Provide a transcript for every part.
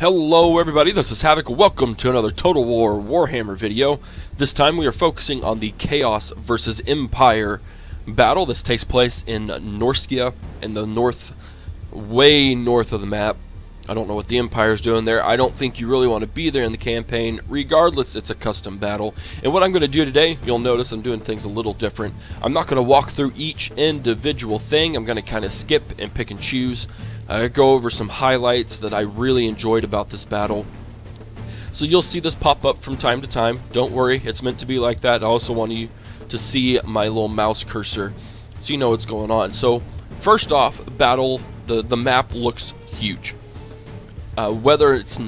Hello everybody, this is Havoc. Welcome to another Total War Warhammer video. This time we are focusing on the Chaos versus Empire battle. This takes place in Norskia, in the way north of the map. I don't know what the Empire is doing there. I don't think you really want to be there in the campaign. Regardless, it's a custom battle. And what I'm going to do today, you'll notice I'm doing things a little different. I'm not going to walk through each individual thing. I'm going to kind of skip and pick and choose. Go over some highlights that I really enjoyed about this battle. So you'll see this pop up from time to time. Don't worry, it's meant to be like that. I also want you to see my little mouse cursor so you know what's going on. So first off, battle, the map looks huge. Whether it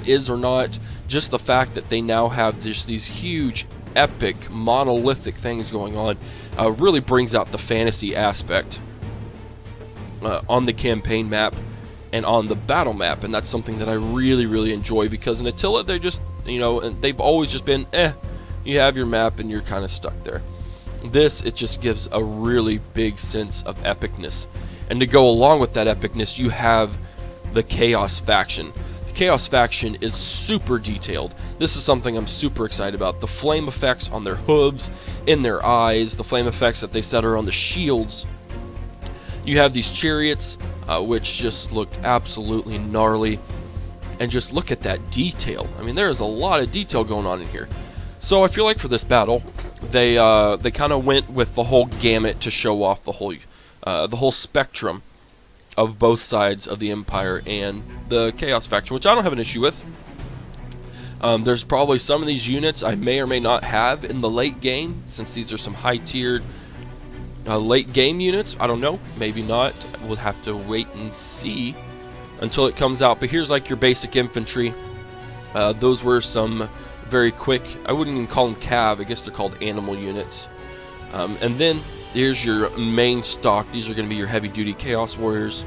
is or not, just the fact that they now have these huge, epic, monolithic things going on really brings out the fantasy aspect on the campaign map and on the battle map, and that's something that I really enjoy, because in Attila they're just, they've always just been, you have your map and you're kind of stuck there. It just gives a really big sense of epicness, and to go along with that epicness, you have the Chaos faction. The Chaos faction is super detailed. This is something I'm super excited about. The flame effects on their hooves, in their eyes, the flame effects that they set are on the shields. You have these chariots, which just look absolutely gnarly, and just look at that detail. I mean, there is a lot of detail going on in here. So I feel like for this battle, they kind of went with the whole gamut to show off the whole spectrum of both sides of the Empire and the Chaos faction, which I don't have an issue with. There's probably some of these units I may or may not have in the late game, since these are some high-tiered late game units. I don't know, maybe not. We'll have to wait and see until it comes out. But here's like your basic infantry. Those were some very quick, I wouldn't even call them cav, I guess they're called animal units. And then here's your main stock. These are going to be your heavy duty Chaos Warriors.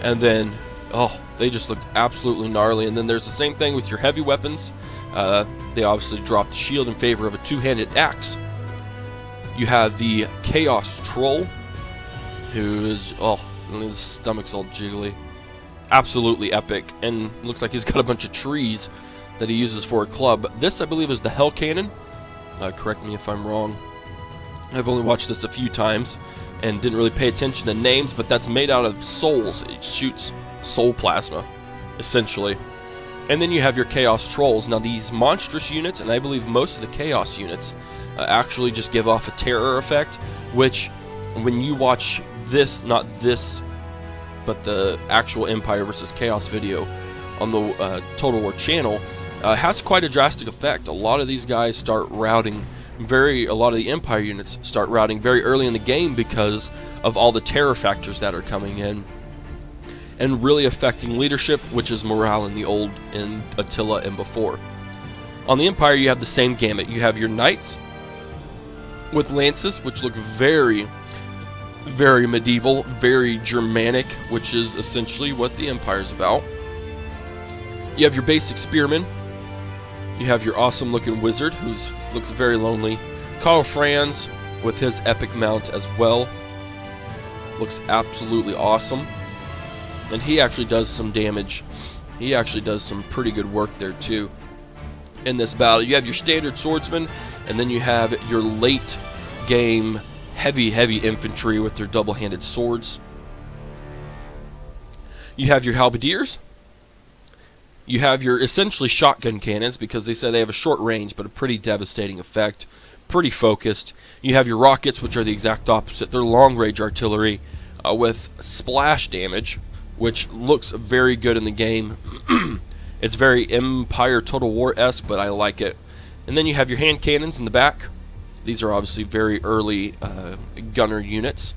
And then, oh, they just look absolutely gnarly. And then there's the same thing with your heavy weapons. They obviously dropped the shield in favor of a two-handed axe. You have the Chaos Troll, who is, his stomach's all jiggly. Absolutely epic, and looks like he's got a bunch of trees that he uses for a club. This, I believe, is the Hell Cannon. Correct me if I'm wrong. I've only watched this a few times and didn't really pay attention to names, but that's made out of souls. It shoots soul plasma, essentially. And then you have your Chaos Trolls. Now, these monstrous units, and I believe most of the Chaos units, actually just give off a terror effect, which, when you watch this, not this, but the actual Empire versus Chaos video on the Total War channel, has quite a drastic effect. A lot of these guys start routing a lot of the Empire units start routing very early in the game because of all the terror factors that are coming in, and really affecting leadership, which is morale in Attila and before. On the Empire, you have the same gamut. You have your knights with lances, which look very medieval, very Germanic, which is essentially what the Empire's about. You have your basic spearmen. You have your awesome looking wizard, who looks very lonely. Karl Franz with his epic mount as well. Looks absolutely awesome. And he actually does some damage. He actually does some pretty good work there too. In this battle, you have your standard swordsman, and then you have your late game heavy infantry with their double-handed swords. You have your halberdiers. You have your essentially shotgun cannons, because they say they have a short range but a pretty devastating effect, pretty focused. You have your rockets, which are the exact opposite. They're long-range artillery with splash damage, which looks very good in the game. It's very Empire Total War-esque, but I like it. And then you have your hand cannons in the back. These are obviously very early gunner units.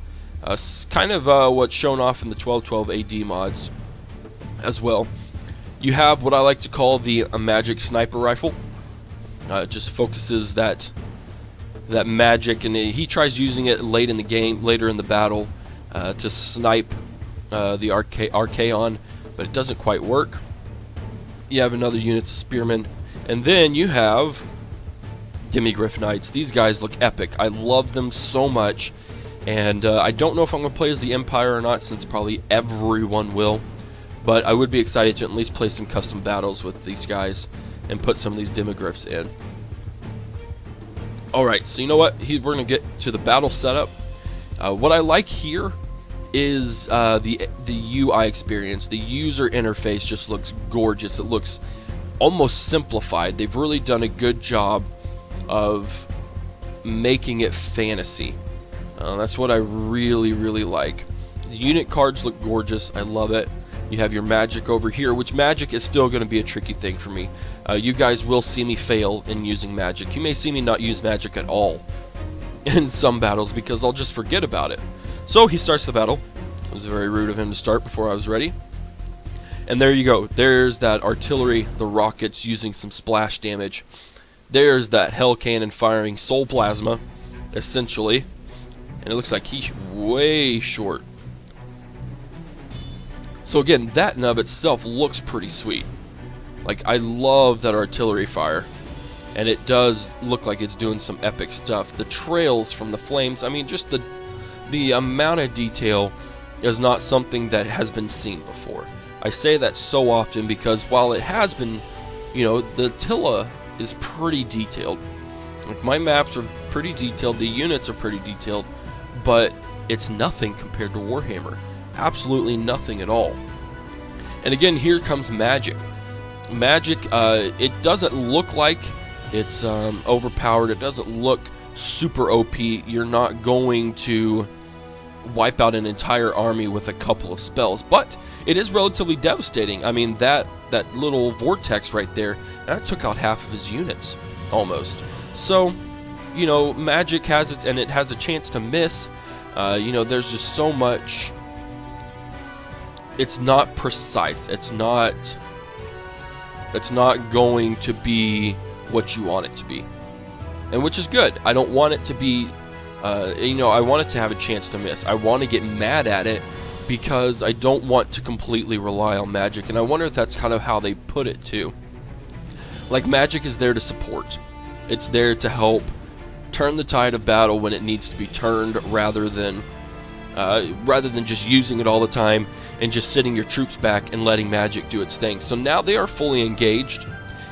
Kind of what's shown off in the 1212 AD mods as well. You have what I like to call the magic sniper rifle. It just focuses that magic, and he tries using it late in the game, later in the battle, to snipe the Archaon, but it doesn't quite work. You have another unit of spearmen, and then you have Demigryph Knights. These guys look epic. I love them so much, and I don't know if I'm going to play as the Empire or not, since probably everyone will. but I would be excited to at least play some custom battles with these guys and put some of these demogryphs in. Alright, so you know what? We're going to get to the battle setup. What I like here is the UI experience. The user interface just looks gorgeous. It looks almost simplified. They've really done a good job of making it fantasy. That's what I really, really like. The unit cards look gorgeous. I love it. You have your magic over here, which magic is still going to be a tricky thing for me. You guys will see me fail in using magic. You may see me not use magic at all in some battles because I'll just forget about it. So he starts the battle. It was very rude of him to start before I was ready. And there you go. There's that artillery, the rockets using some splash damage. There's that hell cannon firing soul plasma, essentially. And it looks like he's way short. So again, that in of itself looks pretty sweet. Like, I love that artillery fire. And it does look like it's doing some epic stuff. The trails from the flames, I mean, just the amount of detail is not something that has been seen before. I say that so often because while it has been, you know, the Attila is pretty detailed. Like, my maps are pretty detailed, the units are pretty detailed, but it's nothing compared to Warhammer. Absolutely nothing at all. And again, here comes magic. Magic, it doesn't look like it's overpowered. It doesn't look super OP. You're not going to wipe out an entire army with a couple of spells, but it is relatively devastating. I mean, that little vortex right there, that took out half of his units, almost. So, you know, magic has its, and it has a chance to miss. You know, there's just so much. It's not precise. It's not going to be what you want it to be, and which is good. I don't want it to be, you know, I want it to have a chance to miss. I want to get mad at it because I don't want to completely rely on magic, and I wonder if that's kind of how they put it too. Like, magic is there to support. It's there to help turn the tide of battle when it needs to be turned, rather than just using it all the time and just sitting your troops back and letting magic do its thing. So now they are fully engaged.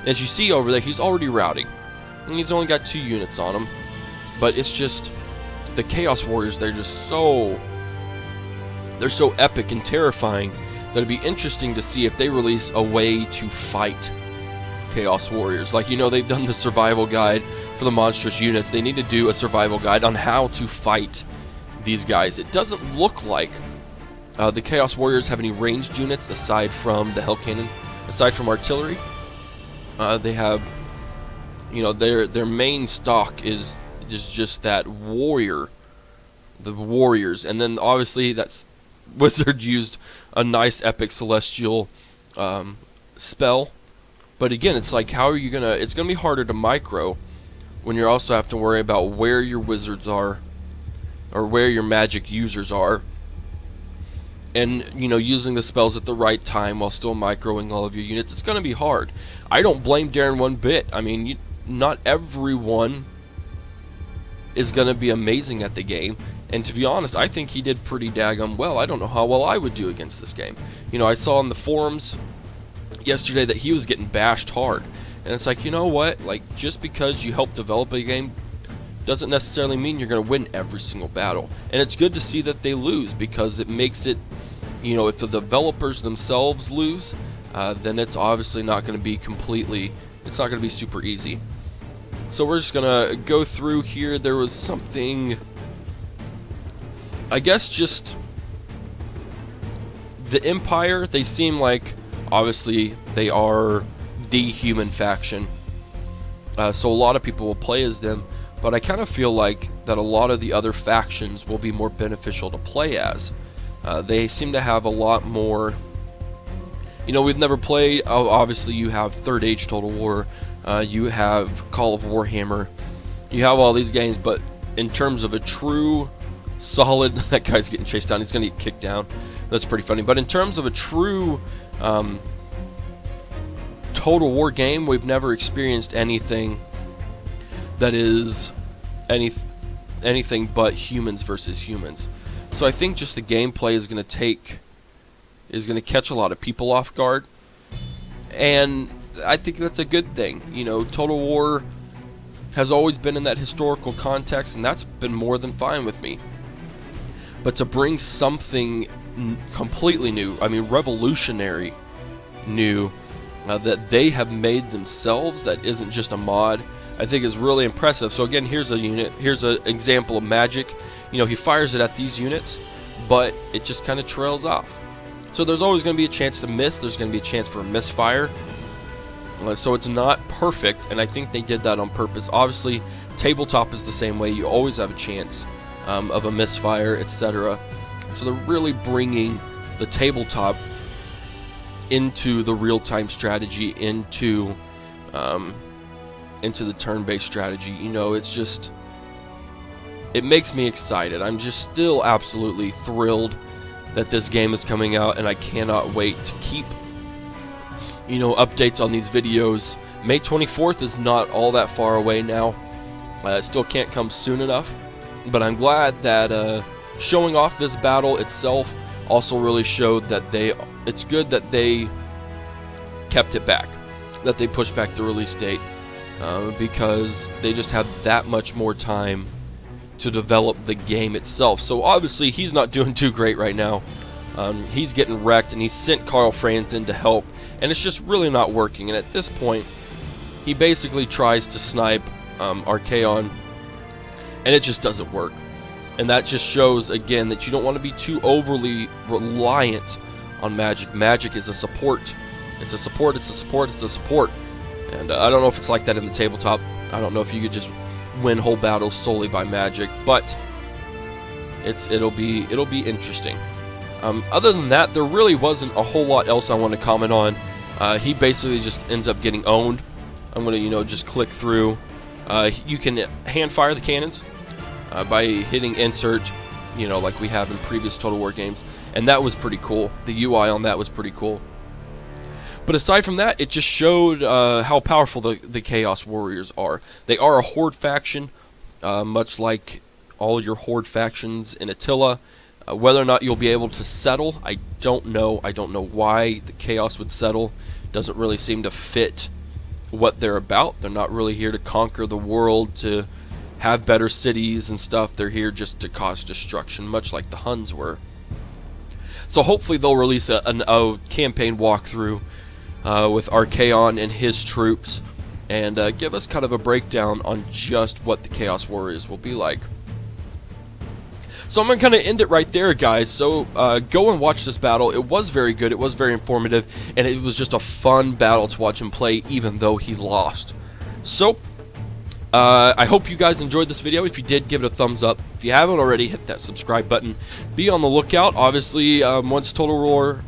As you see over there, he's already routing. And he's only got 2 units on him. But it's just, the Chaos Warriors, they're just so epic and terrifying that it'd be interesting to see if they release a way to fight Chaos Warriors. Like, you know, they've done the survival guide for the monstrous units. They need to do a survival guide on how to fight these guys. It doesn't look like the Chaos Warriors have any ranged units aside from the Hell Cannon, aside from artillery. They have, you know, their main stock is just that warrior, the warriors, and then obviously that's Wizard used a nice epic celestial spell. But again, it's like, how are you gonna? It's gonna be harder to micro when you also have to worry about where your wizards are, or where your magic users are, and, you know, using the spells at the right time while still microing all of your units. It's going to be hard. I don't blame Darren one bit. I mean, not everyone is going to be amazing at the game, and to be honest, I think he did pretty daggum well. I don't know how well I would do against this game. You know, I saw on the forums yesterday that he was getting bashed hard, and it's like, you know what, like, just because you help develop a game doesn't necessarily mean you're going to win every single battle. And it's good to see that they lose, because it makes it, you know, if the developers themselves lose, then it's obviously not going to be completely, it's not going to be super easy. So we're just going to go through here. There was something, I guess, just the Empire, they seem like, obviously, they are the human faction. So a lot of people will play as them. But I kind of feel like that a lot of the other factions will be more beneficial to play as. They seem to have a lot more. You know, we've never played. Obviously, you have Third Age Total War. You have Call of Warhammer. You have all these games, but in terms of a true, solid, that guy's getting chased down. He's going to get kicked down. That's pretty funny. But in terms of a true Total War game, we've never experienced anything that is anything but humans versus humans. So I think just the gameplay is going to take is going to catch a lot of people off guard, and I think that's a good thing. You know, Total War has always been in that historical context, and that's been more than fine with me. But to bring something completely new, I mean revolutionary new, that they have made themselves, that isn't just a mod, I think is really impressive. So again, here's a unit, here's an example of magic. You know, he fires it at these units, but it just kind of trails off. So there's always going to be a chance to miss, there's going to be a chance for a misfire. So it's not perfect, and I think they did that on purpose. Obviously, tabletop is the same way. You always have a chance of a misfire, etc. So they're really bringing the tabletop into the real-time strategy, into the turn-based strategy. You know, it's just, it makes me excited. I'm just still absolutely thrilled that this game is coming out, and I cannot wait to keep, you know, updates on these videos. May 24th is not all that far away now. It still can't come soon enough, but I'm glad that showing off this battle itself also really showed that it's good that they kept it back, that they pushed back the release date, because they just had that much more time to develop the game itself. So obviously he's not doing too great right now. He's getting wrecked, and he sent Carl Franz in to help, and it's just really not working. And at this point, he basically tries to snipe Archaon, and it just doesn't work. And that just shows, again, that you don't want to be too overly reliant on magic. Magic is a support. It's a support, it's a support, it's a support. And I don't know if it's like that in the tabletop. I don't know if you could just win whole battles solely by magic, but it'll be interesting. Other than that, there really wasn't a whole lot else I want to comment on. He basically just ends up getting owned. I'm going to, you know, just click through. You can hand fire the cannons by hitting insert, you know, like we have in previous Total War games, and that was pretty cool. The UI on that was pretty cool. But aside from that, it just showed how powerful the Chaos Warriors are. They are a horde faction, much like all your horde factions in Attila. Whether or not you'll be able to settle, I don't know. I don't know why the Chaos would settle. Doesn't really seem to fit what they're about. They're not really here to conquer the world, to have better cities and stuff. They're here just to cause destruction, much like the Huns were. So hopefully they'll release a campaign walkthrough with Archaon and his troops, and give us kind of a breakdown on just what the Chaos Warriors will be like. So I'm going to kind of end it right there, guys. So go and watch this battle. It was very good. It was very informative. And it was just a fun battle to watch him play, even though he lost. So I hope you guys enjoyed this video. If you did, give it a thumbs up. If you haven't already, hit that subscribe button. Be on the lookout. Obviously, once Total War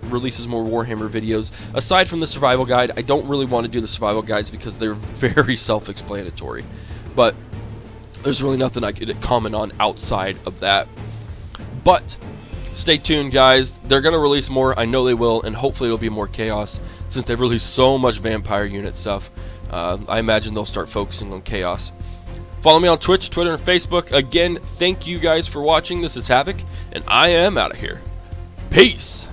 releases more Warhammer videos, aside from the survival guide, I don't really want to do the survival guides because they're very self-explanatory. But there's really nothing I could comment on outside of that. But stay tuned, guys. They're going to release more. I know they will, and hopefully it'll be more chaos, since they've released so much vampire unit stuff. I imagine they'll start focusing on chaos. Follow me on Twitch, Twitter, and Facebook. Again, thank you guys for watching. This is Havoc, and I am out of here. Peace!